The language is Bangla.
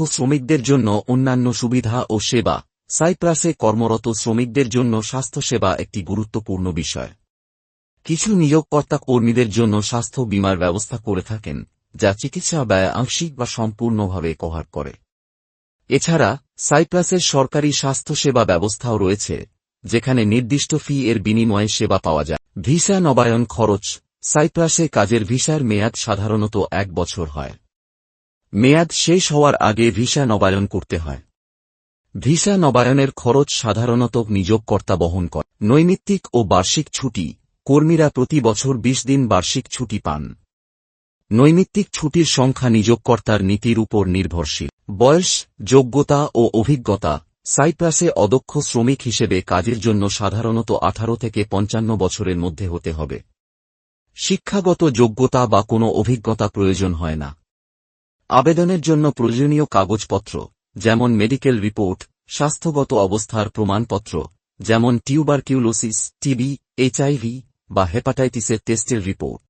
শ্রমিকদের জন্য অন্যান্য সুবিধা ও সেবা। সাইপ্রাসে কর্মরত শ্রমিকদের জন্য স্বাস্থ্যসেবা একটি গুরুত্বপূর্ণ বিষয়। কিছু নিয়োগকর্তা কর্মীদের জন্য স্বাস্থ্য বীমার ব্যবস্থা করে থাকেন, যা চিকিৎসা ব্যয় আংশিক বা সম্পূর্ণভাবে কভার করে। এছাড়া সাইপ্রাসের সরকারি স্বাস্থ্যসেবা ব্যবস্থাও রয়েছে, যেখানে নির্দিষ্ট ফি এর বিনিময়ে সেবা পাওয়া যায়। ভিসা নবায়ন খরচ। সাইপ্রাসে কাজের ভিসার মেয়াদ সাধারণত 1 বছর হয়। মেয়াদ শেষ হওয়ার আগে ভিসা নবায়ন করতে হয়। ভিসা নবায়নের খরচ সাধারণত নিয়োগকর্তা বহন করে। নৈমিত্তিক ও বার্ষিক ছুটি। কর্মীরা প্রতি বছর 20 দিন বার্ষিক ছুটি পান। নৈমিত্তিক ছুটির সংখ্যা নিয়োগকর্তার নীতির উপর নির্ভরশীল। বয়স, যোগ্যতা ও অভিজ্ঞতা। সাইপ্রাসে অদক্ষ শ্রমিক হিসেবে কাজের জন্য সাধারণত 18 থেকে 55 বছরের মধ্যে হতে হবে। শিক্ষাগত যোগ্যতা বা কোনো অভিজ্ঞতা প্রয়োজন হয় না। আবেদনের জন্য প্রয়োজনীয় কাগজপত্র, যেমন মেডিকেল রিপোর্ট, স্বাস্থ্যগত অবস্থার প্রমাণপত্র, যেমন টিউবারকিউলোসিস, টিবি, এইচআইভি বা হেপাটাইটিসের টেস্টের রিপোর্ট।